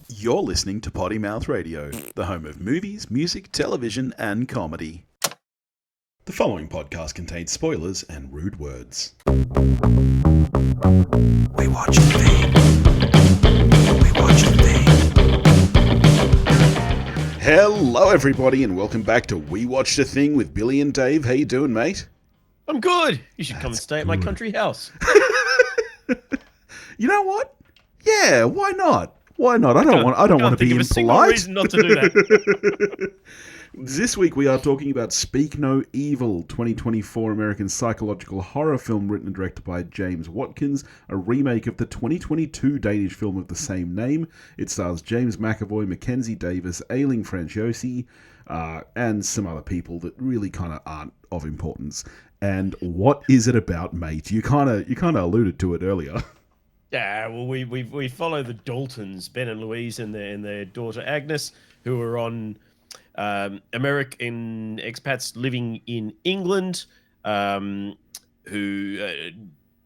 You're listening to Potty Mouth Radio, the home of movies, music, television, and comedy. The following podcast contains spoilers and rude words. We watch the thing. We watch the thing. Hello, everybody, and welcome back to We Watched a Thing with Billy and Dave. How you doing, mate? I'm good. You should come and stay at my country house. You know what? Yeah, why not? Why not? I don't want to be impolite. Single reason not to do that. This week we are talking about Speak No Evil, 2024 American psychological horror film written and directed by James Watkins, a remake of the 2022 Danish film of the same name. It stars James McAvoy, Mackenzie Davis, Ailing Franciosi, and some other people that really kind of aren't of importance. And what is it about, mate? You kind of alluded to it earlier. Yeah, well, we follow the Daltons, Ben and Louise, and their daughter Agnes, who are on American expats living in England, who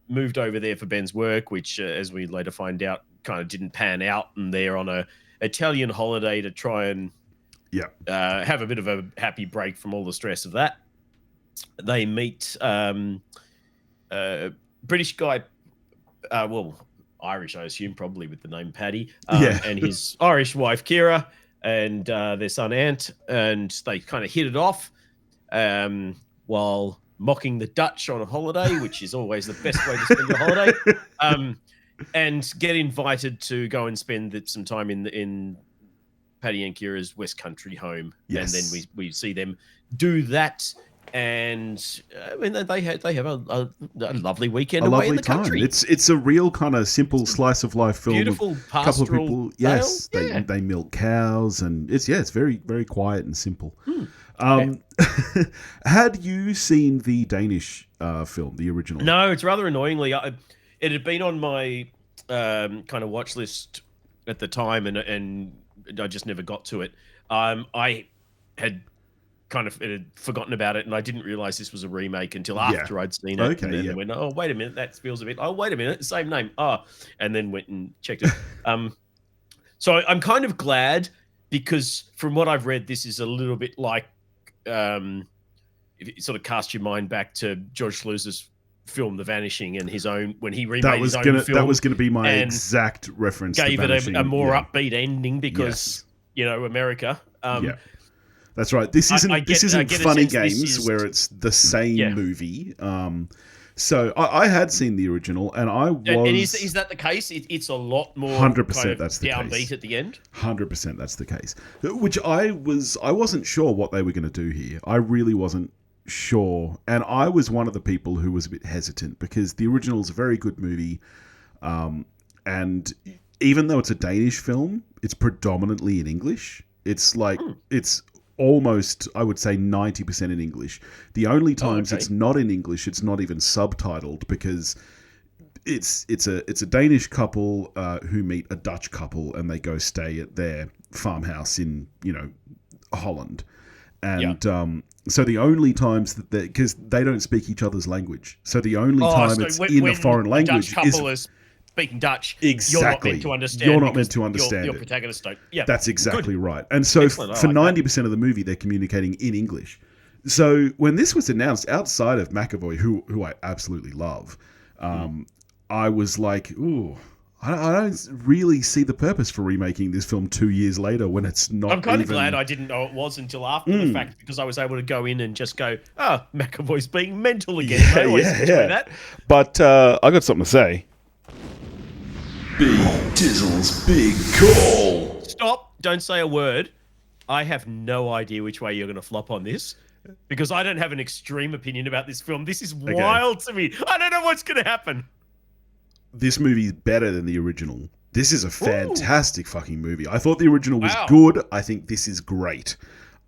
moved over there for Ben's work, which, as we later find out, kind of didn't pan out, and they're on a Italian holiday to try and have a bit of a happy break from all the stress of that. They meet British guy, Irish, I assume, probably with the name Paddy, and his Irish wife, Kira, and their son, Ant, and they kind of hit it off while mocking the Dutch on a holiday, which is always the best way to spend your holiday, and get invited to go and spend some time in Paddy and Kira's West Country home. Yes. And then we see them do that. And I mean, they have a lovely weekend away in the country. It's a real kind of simple slice of life film. Beautiful pastoral couple of people. Yes, they milk cows, and it's very, very quiet and simple. Had you seen the Danish film, the original? No, it's rather annoyingly. It had been on my kind of watch list at the time, and I just never got to it. I had kind of had forgotten about it, and I didn't realize this was a remake until after I'd seen it. Okay, and then went, oh, wait a minute, that feels a bit. Oh, wait a minute, same name. And then went and checked it. So I'm kind of glad, because from what I've read, this is a little bit like if you sort of cast your mind back to George Sluice's film The Vanishing, and his own, when he remade his own film. That was going to be my exact reference. Gave it a more upbeat ending because America. That's right. This isn't Funny Games where it's the same movie. So I had seen the original, and I was. And is that the case? It's a lot more 100%. Kind of that's the downbeat case. At the end. 100%. That's the case. Which I wasn't sure what they were going to do here. I really wasn't sure, and I was one of the people who was a bit hesitant, because the original is a very good movie, and even though it's a Danish film, it's predominantly in English. It's like it's almost, I would say, 90% in English. The only times it's not in English, it's not even subtitled, because it's a Danish couple who meet a Dutch couple, and they go stay at their farmhouse in Holland, and so the only times that because they don't speak each other's language, so the only time it's in a foreign language is speaking Dutch. Exactly. You're not meant to understand. Your protagonists don't. Yeah, that's exactly right. And so for 90% of the movie, they're communicating in English. So when this was announced, outside of McAvoy, who I absolutely love, I was like, ooh, I don't really see the purpose for remaking this film 2 years later when it's not. I'm kind of glad I didn't know it was until after the fact, because I was able to go in and just go, McAvoy's being mental again. I always enjoy that. But I got something to say. Big Dizzle's Big Call. Stop. Don't say a word. I have no idea which way you're going to flop on this, because I don't have an extreme opinion about this film. This is wild to me. I don't know what's going to happen. This movie is better than the original. This is a fantastic fucking movie. I thought the original was good. I think this is great.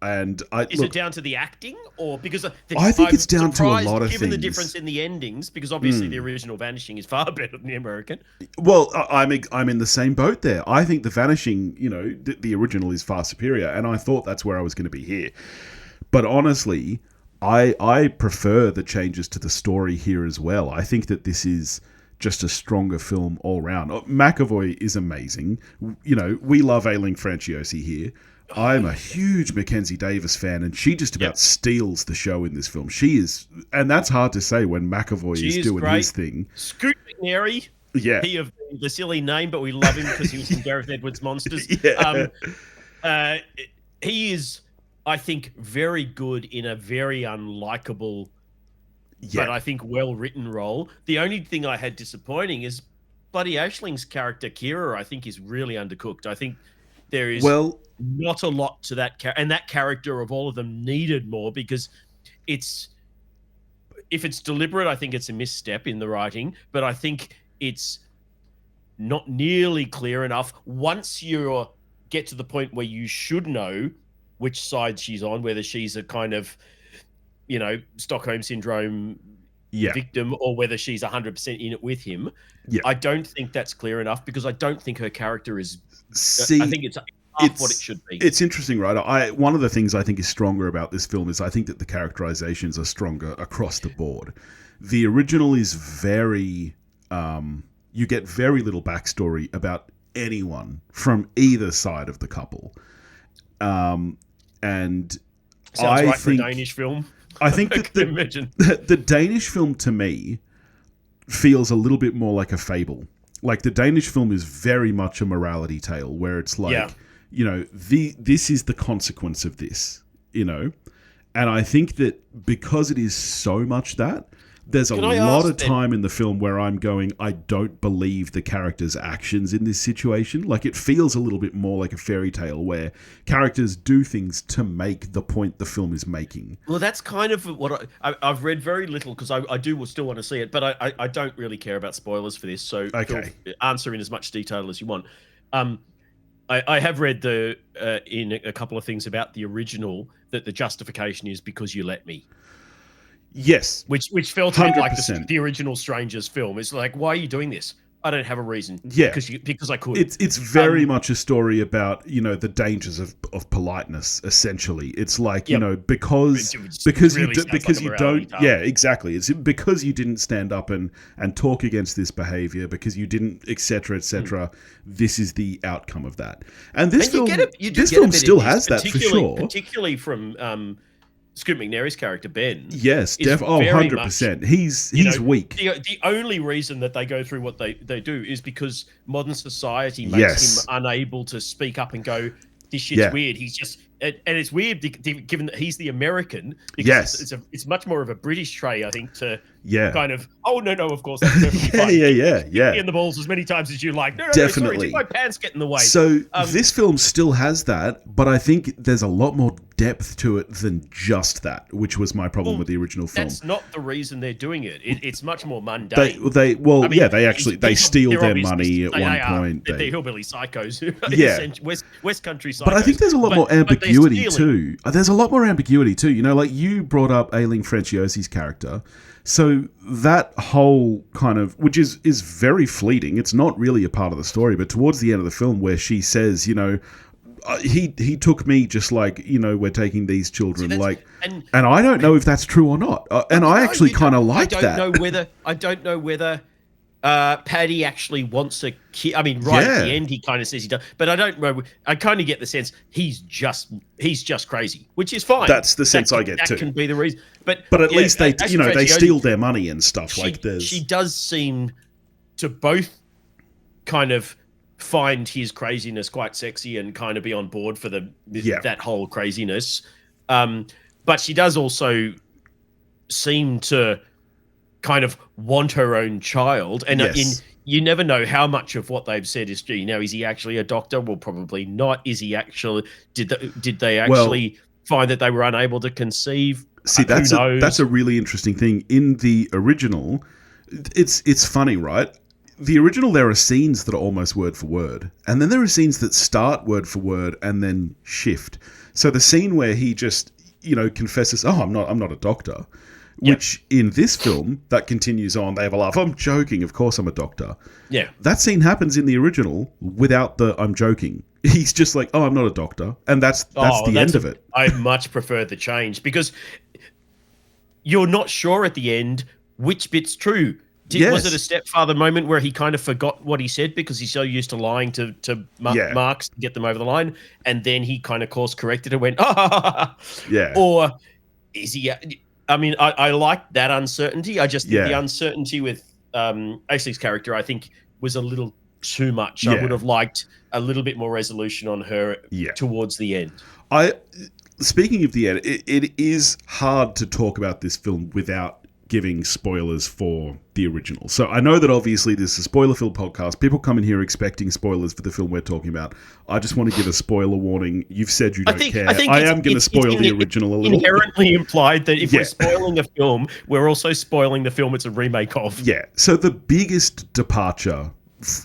And is it down to the acting, or because I think it's down to a lot of things, given the difference in the endings, because obviously the original Vanishing is far better than the American. Well, I'm in the same boat there. I think the Vanishing, the original is far superior, and I thought that's where I was going to be here. But honestly, I prefer the changes to the story here as well. I think that this is just a stronger film all round. McAvoy is amazing. You know, we love Aileen Franciosi here. I'm a huge Mackenzie Davis fan, and she just about steals the show in this film. She is, and that's hard to say when McAvoy is doing his thing. Scoot McNairy, he of the silly name, but we love him because he was in Gareth Edwards' Monsters. He is, I think, very good in a very unlikable, but I think well-written role. The only thing I had disappointing is bloody Aisling's character, Kira, I think is really undercooked. I think there is not a lot to that character, and that character of all of them needed more, because if it's deliberate, I think it's a misstep in the writing, but I think it's not nearly clear enough. Once you get to the point where you should know which side she's on, whether she's a kind of, you know, Stockholm Syndrome victim or whether she's 100% in it with him, I don't think that's clear enough, because I don't think her character is... I think it's what it should be. It's interesting, right? One of the things I think is stronger about this film is I think that the characterizations are stronger across the board. The original is very... you get very little backstory about anyone from either side of the couple. And sounds right for a Danish film. I think that the Danish film, to me, feels a little bit more like a fable. Like, the Danish film is very much a morality tale, where it's like, you know, this is the consequence of this, you know? And I think that because it is so much that, there's a lot of time in the film where I'm going, I don't believe the characters' actions in this situation. Like, it feels a little bit more like a fairy tale where characters do things to make the point the film is making. Well, that's kind of what I've read very little, because I do still want to see it, but I don't really care about spoilers for this, so answer in as much detail as you want. I have read in a couple of things about the original that the justification is because you let me. Yes. Which felt to me like the original Strangers film. It's like, why are you doing this? I don't have a reason. Yeah. Because I could. It's very much a story about, you know, the dangers of politeness, essentially. It's like, you know, because you don't... Yeah, exactly. It's because you didn't stand up and talk against this behavior, because you didn't, etc., etc. This is the outcome of that. And this film still has that, for sure. Particularly from... Scoot McNairy's character, Ben. Yes, 100%. He's weak. The only reason that they go through what they do is because modern society makes him unable to speak up and go, this shit's weird. He's just... And it's weird given that he's the American, because it's much more of a British trait, I think, to kind of, oh, no, of course, that's perfectly fine. Yeah. In the balls as many times as you like. No, definitely. Sorry, my pants get in the way. So this film still has that, but I think there's a lot more depth to it than just that, which was my problem with the original film. That's not the reason they're doing it. It's much more mundane. They steal their money at one point. They're hillbilly psychos. West Country psychos. But I think there's a lot more ambiguity too. There's a lot more ambiguity too. You know, like you brought up Aileen Franciosi's character. So that whole kind of, which is very fleeting, it's not really a part of the story, but towards the end of the film where she says, you know, he took me just like, you know, we're taking these children, and I don't know if that's true or not. And I actually kind of like that. I don't know whether Paddy actually wants a kid. I mean, at the end he kind of says he does, but I don't know. I kind of get the sense he's just crazy, which is fine. That's the sense I get too. That can be the reason. But at least they steal their money and stuff like this. She does seem to both kind of find his craziness quite sexy and kind of be on board for that whole craziness. But she does also seem to kind of want her own child. And you never know how much of what they've said is true. You know, is he actually a doctor? Well, probably not. Is he actually... Did they actually find that they were unable to conceive? See, that's a really interesting thing. In the original, it's funny, right? The original, there are scenes that are almost word for word, and then there are scenes that start word for word and then shift. So the scene where he just, you know, confesses, "Oh, I'm not a doctor," which in this film that continues on. They have a laugh. I'm joking. Of course, I'm a doctor. Yeah, that scene happens in the original without the "I'm joking." He's just like, "Oh, I'm not a doctor," and that's the end of it. I much prefer the change because you're not sure at the end which bit's true. Was it a stepfather moment where he kind of forgot what he said because he's so used to lying to Marks to get them over the line, and then he kind of course corrected and went, yeah. Or is he? I mean, I like that uncertainty. I just think the uncertainty with Ashley's character, I think, was a little too much. I would have liked a little bit more resolution on her towards the end. Speaking of the end, it is hard to talk about this film without giving spoilers for the original. So I know that obviously this is a spoiler-filled podcast. People come in here expecting spoilers for the film we're talking about. I just want to give a spoiler warning. You've said you don't care. I am going to spoil the original a little. Inherently implied that if we're spoiling a film, we're also spoiling the film it's a remake of. Yeah. So the biggest departure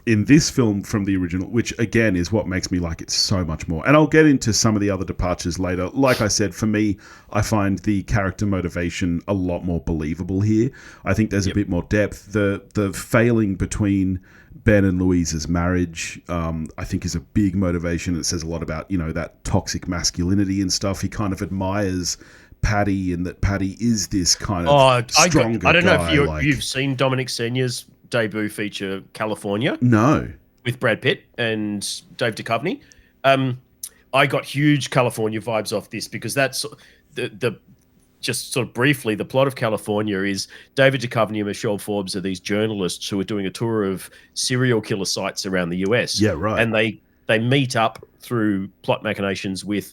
in this film from the original, which again is what makes me like it so much more. And I'll get into some of the other departures later. Like I said, for me, I find the character motivation a lot more believable here. I think there's a bit more depth. The failing between Ben and Louise's marriage, I think is a big motivation. It says a lot about, that toxic masculinity and stuff. He kind of admires Paddy, and that Paddy is this kind of stronger guy. I don't know if you've seen Dominic Senior's debut feature, California. No. With Brad Pitt and Dave Duchovny. I got huge California vibes off this because that's just sort of briefly, the plot of California is David Duchovny and Michelle Forbes are these journalists who are doing a tour of serial killer sites around the US. Yeah, right. And they meet up through plot machinations with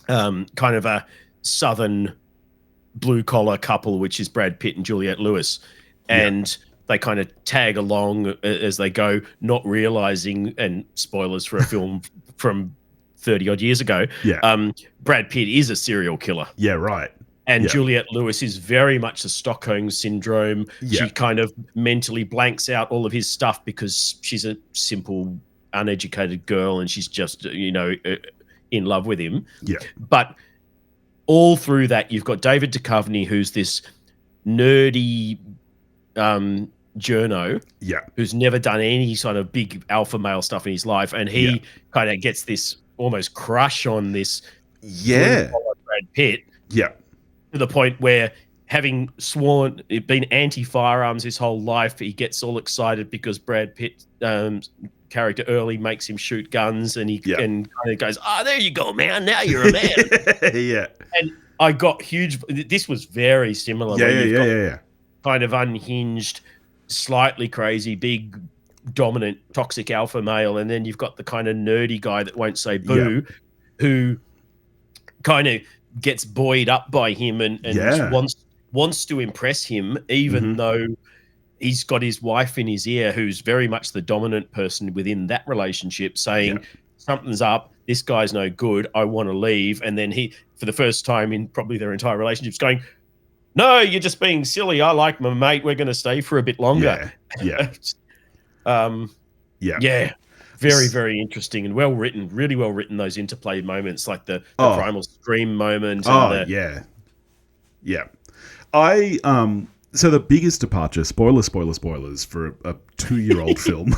kind of a southern blue-collar couple, which is Brad Pitt and Juliette Lewis. And they kind of tag along as they go, not realizing, and spoilers for a film from 30-odd years ago, Brad Pitt is a serial killer. Yeah, right. And Juliette Lewis is very much a Stockholm syndrome. She kind of mentally blanks out all of his stuff because she's a simple, uneducated girl and she's just, in love with him. Yeah. But all through that, you've got David Duchovny, who's this nerdy journo who's never done any sort of big alpha male stuff in his life, and he kind of gets this almost crush on this Brad Pitt to the point where, having been anti-firearms his whole life, he gets all excited because Brad Pitt character early makes him shoot guns, and he and kind of goes, there you go, man, now you're a man. And I got huge, this was very similar. Kind of unhinged, slightly crazy, big, dominant, toxic alpha male, and then you've got the kind of nerdy guy that won't say boo, who kind of gets buoyed up by him and wants to impress him, even though he's got his wife in his ear, who's very much the dominant person within that relationship, saying something's up, this guy's no good, I want to leave. And then he, for the first time in probably their entire relationship, is going, no, you're just being silly. I like my mate. We're going to stay for a bit longer. Very, very interesting and well written. Really well written. Those interplay moments, like the primal scream moment. So the biggest departure. Spoilers for a 2-year-old film.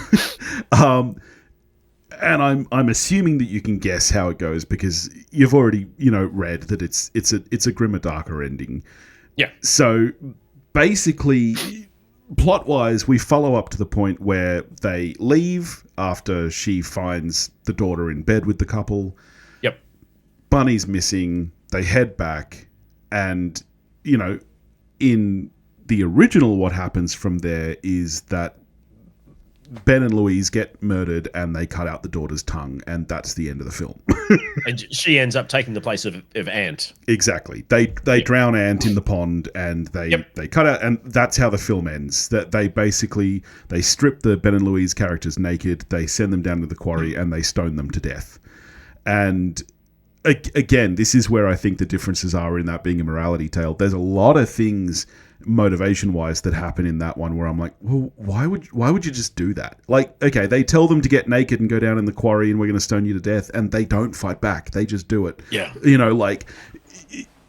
And I'm assuming that you can guess how it goes because you've already read that it's a grimmer, darker ending. Yeah. So basically, plot-wise, we follow up to the point where they leave after she finds the daughter in bed with the couple. Yep. Bunny's missing. They head back. And, in the original, what happens from there is that Ben and Louise get murdered and they cut out the daughter's tongue, and that's the end of the film. And she ends up taking the place of Ant. Exactly. They drown Ant in the pond and they cut out, and that's how the film ends. That they strip the Ben and Louise characters naked, they send them down to the quarry and they stone them to death. And again, this is where I think the differences are in that being a morality tale. There's a lot of things motivation-wise that happen in that one where I'm like, well, why would you just do that? Like, okay, they tell them to get naked and go down in the quarry and we're going to stone you to death, and they don't fight back. They just do it. Yeah.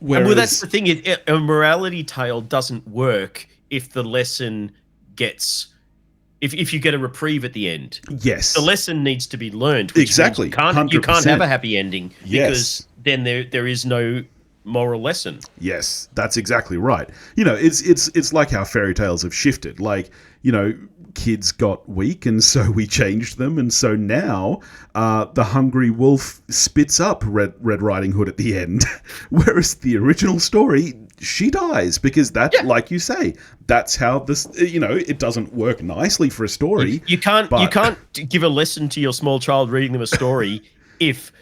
Whereas, that's the thing. A morality tale doesn't work if the lesson gets... If you get a reprieve at the end. Yes. The lesson needs to be learned. Exactly. You can't have a happy ending because then there is no moral lesson. Yes, that's exactly right. You know, it's like how fairy tales have shifted. Like, you know, kids got weak, and so we changed them, and so now the hungry wolf spits up Red Riding Hood at the end, whereas the original story, she dies because that, like you say, that's how this. You know, it doesn't work nicely for a story. You can't give a lesson to your small child reading them a story if,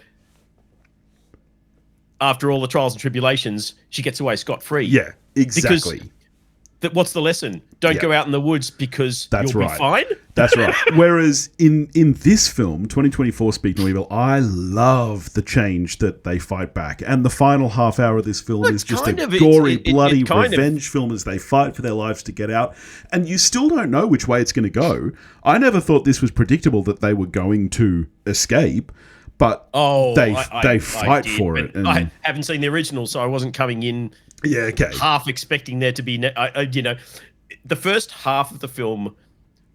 after all the trials and tribulations, she gets away scot-free. Yeah, exactly. What's the lesson? Don't go out in the woods because you'll be fine? That's right. Whereas in this film, 2024 Speak No Evil, I love the change that they fight back. And the final half hour of this film is just a gory, bloody revenge film as they fight for their lives to get out. And you still don't know which way it's going to go. I never thought this was predictable that they were going to escape. But they fight for it. And I haven't seen the original, so I wasn't coming in half expecting there to be, you know, the first half of the film,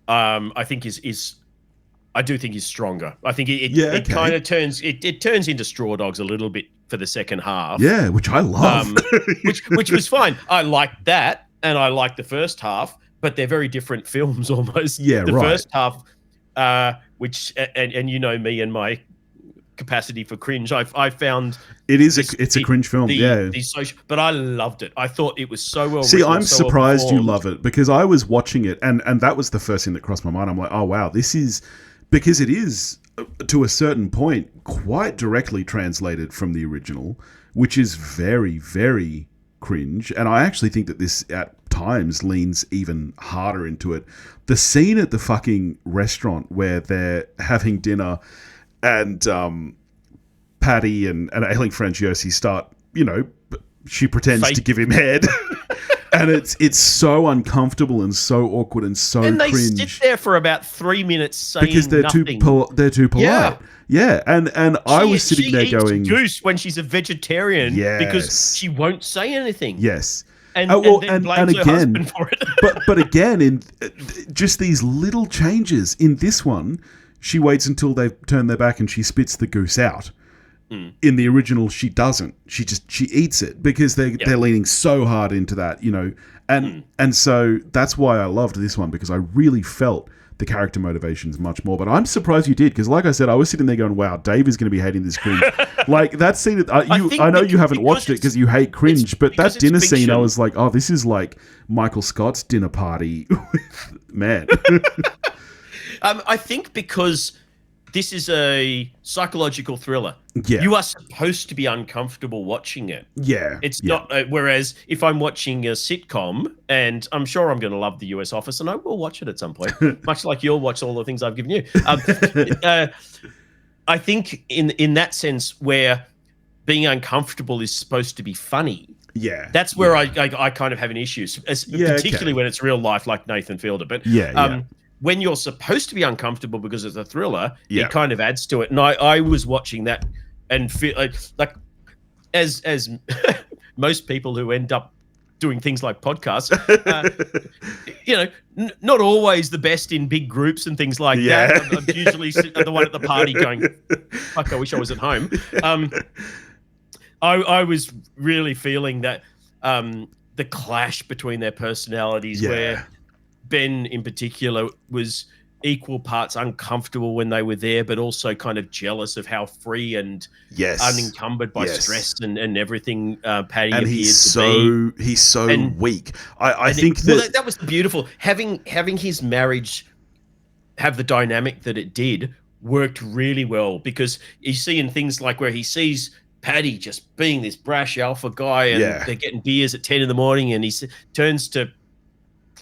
I think I do think is stronger. I think it kind of turns into Straw Dogs a little bit for the second half. Yeah, which I love. which was fine. I liked that, and I liked the first half, but they're very different films almost. Yeah, the first half, which and you know me and my capacity for cringe, I found it's a cringe film. But I loved it. I thought it was so well. See, I'm surprised you love it, because I was watching it and that was the first thing that crossed my mind. I'm like, oh wow, this is, because it is to a certain point quite directly translated from the original, which is very, very cringe. And I actually think that this at times leans even harder into it. The scene at the fucking restaurant where they're having dinner and Patty and Ailing Franciosi start, you know, she pretends to give him head. And it's so uncomfortable and so awkward and so cringe. And they sit there for about 3 minutes saying because they're nothing. They're too polite. Yeah. And I was sitting there going, she eats goose when she's a vegetarian because she won't say anything. Yes. And then blames her husband for it. but again, in just these little changes in this one, she waits until they've turned their back and she spits the goose out. In the original, she doesn't. She eats it because they're leaning so hard into that, you know. And so that's why I loved this one, because I really felt the character motivations much more. But I'm surprised you did, because like I said, I was sitting there going, wow, Dave is going to be hating this cringe. Like that scene, I know you haven't watched it because you hate cringe, but that dinner scene, I was like, oh, this is like Michael Scott's dinner party. Man. I think because this is a psychological thriller. Yeah. You are supposed to be uncomfortable watching it. Yeah. It's not. Whereas if I'm watching a sitcom, and I'm sure I'm going to love The US Office, and I will watch it at some point, much like you'll watch all the things I've given you. I think in that sense, where being uncomfortable is supposed to be funny. Yeah. That's where I kind of have an issue, particularly when it's real life, like Nathan Fielder. But when you're supposed to be uncomfortable because it's a thriller, it kind of adds to it. And I was watching that and feel like as most people who end up doing things like podcasts, you know, not always the best in big groups and things like that. I'm usually the one at the party going, fuck, I wish I was at home. I was really feeling that the clash between their personalities, where Ben in particular was equal parts uncomfortable when they were there, but also kind of jealous of how free and unencumbered by stress and everything Patty appeared to be. He's so weak. I think that was beautiful. Having his marriage have the dynamic that it did worked really well, because you see in things like where he sees Paddy just being this brash alpha guy, and they're getting beers at 10 in the morning, and he turns to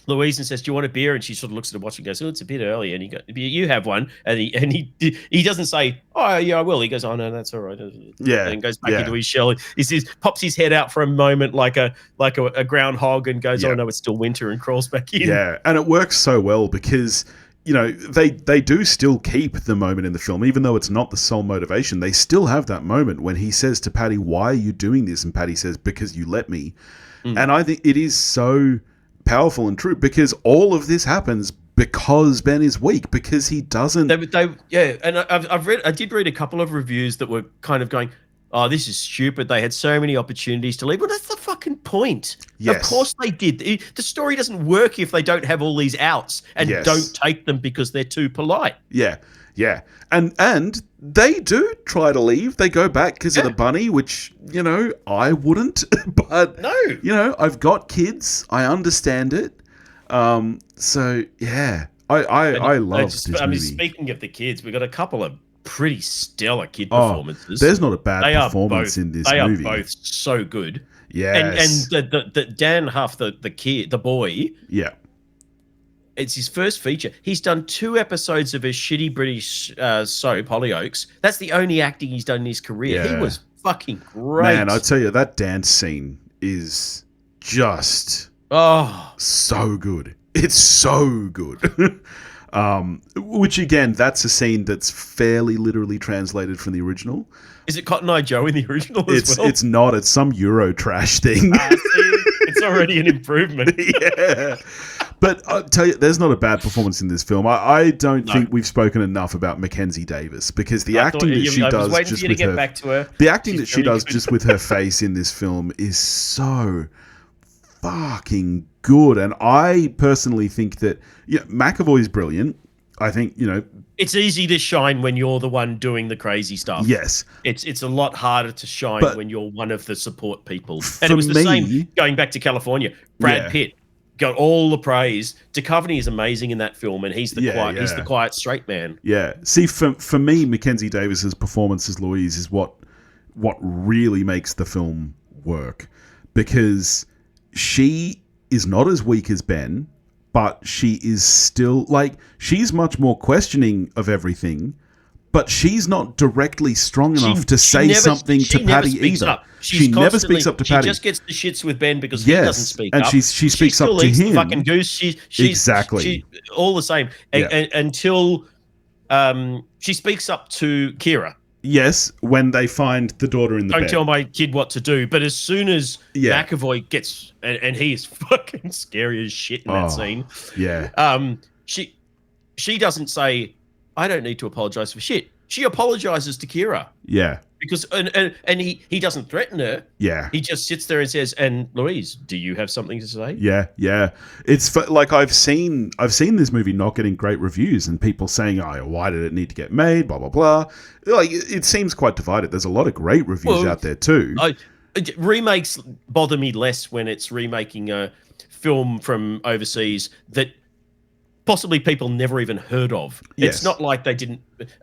Louise and says, "Do you want a beer?" And she sort of looks at the watch and goes, "Oh, it's a bit early." And he goes, "You have one." And he doesn't say, "Oh yeah, I will." He goes, "Oh no, that's all right." And goes back into his shell. He says, pops his head out for a moment like a groundhog, and goes, "Oh no, it's still winter," and crawls back in. Yeah, and it works so well because, you know, they do still keep the moment in the film, even though it's not the sole motivation. They still have that moment when he says to Patty, "Why are you doing this?" And Patty says, "Because you let me." And I think it is so powerful and true, because all of this happens because Ben is weak, because he doesn't. And I did read a couple of reviews that were kind of going, oh, this is stupid. They had so many opportunities to leave. Well, that's the fucking point. Yes. Of course they did. The story doesn't work if they don't have all these outs and Yes. don't take them because they're too polite. Yeah, yeah. And they do try to leave. They go back because of the bunny, which, you know, I wouldn't. But, No. you know, I've got kids. I understand it. So, yeah. I love this movie. I mean, speaking of the kids, we've got a couple of pretty stellar kid performances. There's not a bad performance in this movie. They are both so good. Yes. And the Dan Huff, the boy. Yeah. It's his first feature. He's done 2 episodes of a shitty British soap, Hollyoaks. That's the only acting he's done in his career. Yeah. He was fucking great. Man, I tell you, that dance scene is just so good. It's so good. Which again, that's a scene that's fairly literally translated from the original. Is it Cotton Eye Joe in the original as well? It's not. It's some Euro trash thing. It's already an improvement. Yeah. But I'll tell you, there's not a bad performance in this film. I don't think we've spoken enough about Mackenzie Davis, because the acting that she does just with her, the acting that she does just with her face in this film is so fucking good. And I personally think that McAvoy's brilliant. I think, it's easy to shine when you're the one doing the crazy stuff. Yes. It's a lot harder to shine when you're one of the support people. And it was the same going back to California. Brad Pitt got all the praise. Duchovny is amazing in that film, and he's the quiet straight man. Yeah. See, for me, Mackenzie Davis's performance as Louise is what really makes the film work, because she is not as weak as Ben, but she is still, she's much more questioning of everything, but she's not directly strong enough to say something to Patty either. She never speaks up to Patty. She just gets the shits with Ben because he doesn't speak up. And she speaks up to him. The fucking goose. She's all the same until she speaks up to Kira. Yes, when they find the daughter in the bed. Don't tell my kid what to do. But as soon as McAvoy gets, and he is fucking scary as shit in that scene. Yeah. She doesn't say, I don't need to apologize for shit. She apologizes to Kira. Yeah. Because and he doesn't threaten her. Yeah. He just sits there and says, "And Louise, do you have something to say?" Yeah, yeah. It's like I've seen this movie not getting great reviews, and people saying, "Oh, why did it need to get made?" Blah blah blah. Like it seems quite divided. There's a lot of great reviews out there too. Remakes bother me less when it's remaking a film from overseas that possibly people never even heard of. Yes. It's not like they didn't.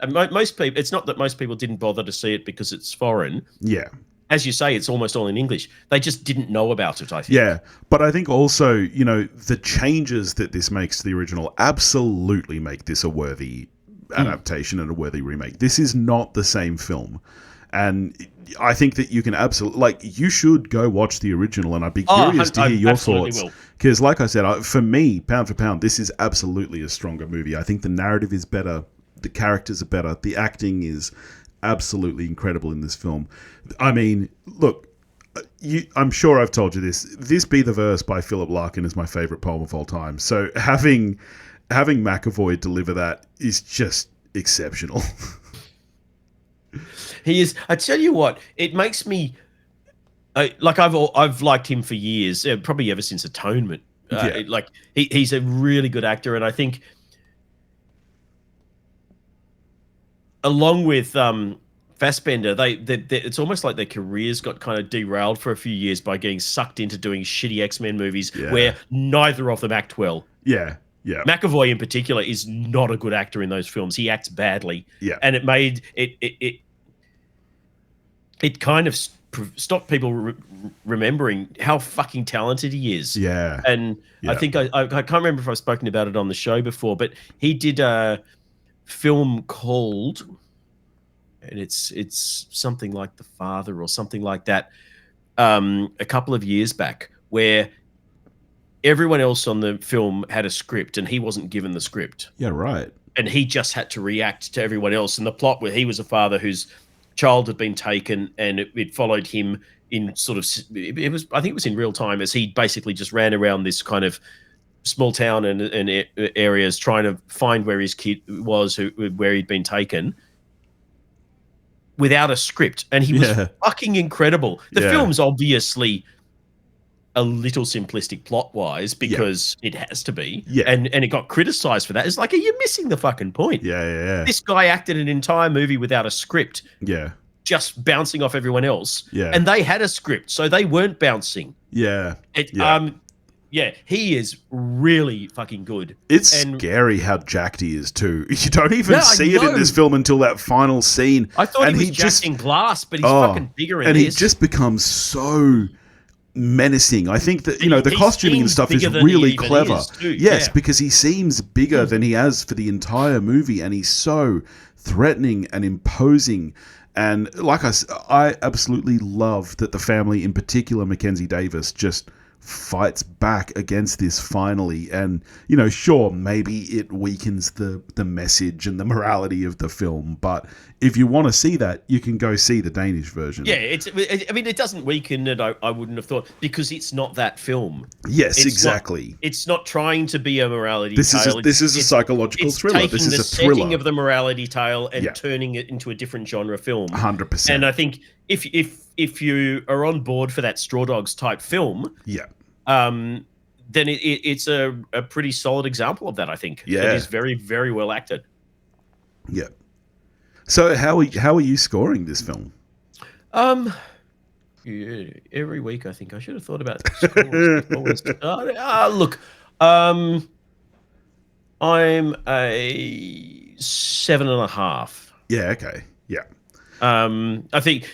Most people. It's not that most people didn't bother to see it because it's foreign. Yeah. As you say, it's almost all in English. They just didn't know about it, I think. Yeah, but I think also, the changes that this makes to the original absolutely make this a worthy adaptation and a worthy remake. This is not the same film. And I think that you can absolutely, you should go watch the original, and I'd be curious to hear your thoughts. Because, like I said, for me, pound for pound, this is absolutely a stronger movie. I think the narrative is better, the characters are better, the acting is absolutely incredible in this film. I mean, look, I'm sure I've told you this. This Be the Verse by Philip Larkin is my favorite poem of all time. So having McAvoy deliver that is just exceptional. He is. I tell you what, it makes me I've liked him for years, probably ever since Atonement. He's a really good actor, and I think along with Fassbender, it's almost like their careers got kind of derailed for a few years by getting sucked into doing shitty X-Men movies where neither of them act well. Yeah. Yeah. McAvoy in particular is not a good actor in those films. He acts badly. Yeah. And it made it kind of stopped people remembering how fucking talented he is. Yeah. And I think I can't remember if I've spoken about it on the show before, but he did a film called, and it's something like The Father or something like that, a couple of years back, where everyone else on the film had a script and he wasn't given the script. Yeah, right. And he just had to react to everyone else. And the plot where he was a father whose child had been taken, and it followed him in sort of, I think it was in real time, as he basically just ran around this kind of small town and areas trying to find where his kid was, where he'd been taken. without a script, and he was fucking incredible. The film's obviously a little simplistic plot-wise because it has to be, and it got criticized for that. It's like, are you missing the fucking point? This guy acted an entire movie without a script, just bouncing off everyone else, and they had a script, so they weren't bouncing. He is really fucking good. It's scary how jacked he is too. You don't even see it in this film until that final scene. I thought he was jacked in glass, but he's fucking bigger in this. And he just becomes so menacing. I think that, the costuming and stuff is really clever. Yes, because he seems bigger than he has for the entire movie, and he's so threatening and imposing. And like I absolutely love that the family, in particular Mackenzie Davis, just fights back against this finally. And sure, maybe it weakens the message and the morality of the film, but if you want to see that, you can go see the Danish version. It doesn't weaken it, I wouldn't have thought, because it's not that film. It's exactly. It's not trying to be a morality tale. This is a psychological thriller. This is a thriller. Setting of the morality tale and turning it into a different genre film. 100%. And I think if you are on board for that Straw Dogs type film, then it's a pretty solid example of that, I think. It is very, very well acted. Yeah. So how are you scoring this film? Every week I think I should have thought about scores. Look, I'm a 7.5. Yeah. Okay. Yeah. I think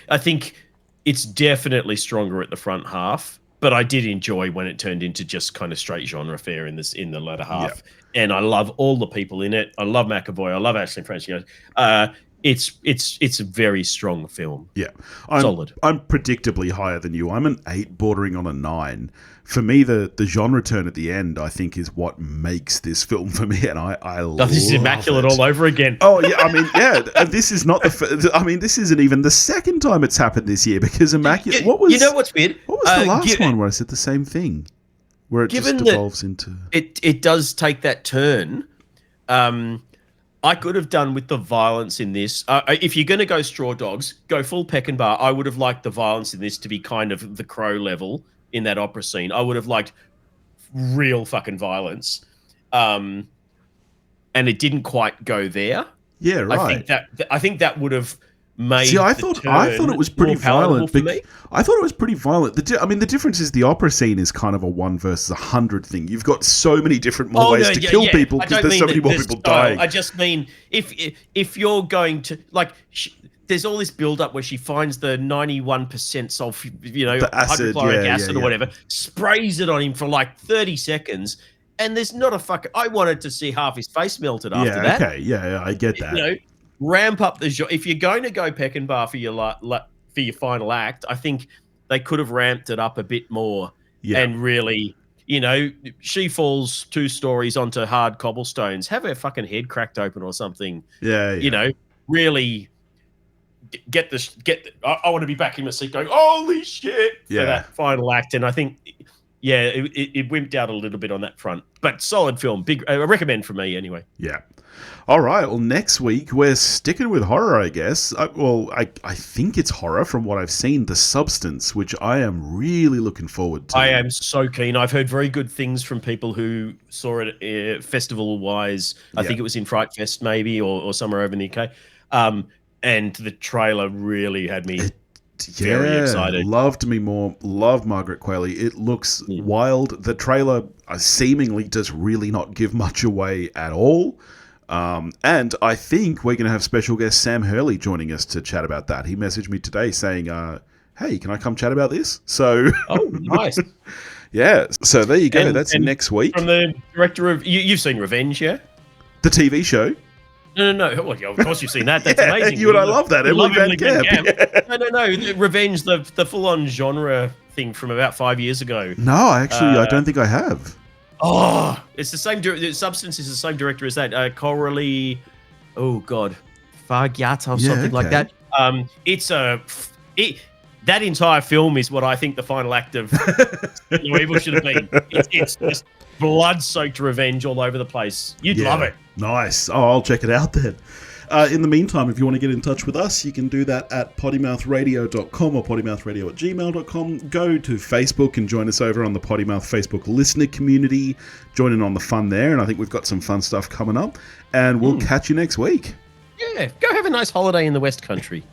it's definitely stronger at the front half, but I did enjoy when it turned into just kind of straight genre fare in the latter half. And I love all the people in it. I love McAvoy. I love Ashley Franciosa. It's a very strong film. Yeah. Solid. I'm predictably higher than you. I'm an 8 bordering on a 9. For me, the genre turn at the end, I think, is what makes this film for me, and I love this is immaculate all over again. Oh, yeah, I mean, this is not this isn't even the second time it's happened this year, because immaculate... You know what's weird? What was the last one where I said the same thing? Where it just devolves into... It does take that turn. I could have done with the violence in this. If you're going to go Straw Dogs, go full Peckinpah. I would have liked the violence in this to be kind of the Crow level in that opera scene. I would have liked real fucking violence. And it didn't quite go there. Yeah, right. I think that would have made. See, I thought it was pretty violent. For me. I thought it was pretty violent. The difference is the opera scene is kind of a 1 versus 100 thing. You've got so many different ways to kill people because there's so many more people dying. I just mean if you're going to there's all this build up where she finds the 91% hydrochloric acid or whatever, sprays it on him for like 30 seconds. And there's not a fucking... I wanted to see half his face melted after that. Okay, yeah, I get that. Ramp up the... If you're going to go Peckinpah for your final act, I think they could have ramped it up a bit more and really... she falls 2 stories onto hard cobblestones. Have her fucking head cracked open or something. Yeah. Really I want to be back in my seat going, holy shit, for that final act. And I think, it wimped out a little bit on that front. But solid film. Big, I recommend for me anyway. Yeah. All right. Well, next week we're sticking with horror, I guess. I think it's horror from what I've seen. The Substance, which I am really looking forward to. I am so keen. I've heard very good things from people who saw it festival-wise. I think it was in Fright Fest maybe or somewhere over in the UK. And the trailer really had me very excited. Loved me more. Love Margaret Qualley. It looks wild. The trailer seemingly does really not give much away at all. And I think we're going to have special guest Sam Hurley joining us to chat about that. He messaged me today saying, hey, can I come chat about this? So, oh, nice. Yeah. So there you go. That's next week. From the director of... You've seen Revenge, yeah? The TV show? No. Well, of course you've seen that. That's amazing. You and I love that. Emily Van Camp. No. Revenge, the full-on genre thing from about 5 years ago. No, actually, I don't think I have. Oh, it's the same. Substance is the same director as that. Coralie, Fargyat or something like that. That entire film is what I think the final act of Evil should have been. It's just blood-soaked revenge all over the place. You'd love it. Nice. Oh, I'll check it out then. In the meantime, if you want to get in touch with us, you can do that at pottymouthradio.com or pottymouthradio@gmail.com. Go to Facebook and join us over on the Pottymouth Facebook listener community. Join in on the fun there, and I think we've got some fun stuff coming up. And we'll catch you next week. Yeah, go have a nice holiday in the West Country.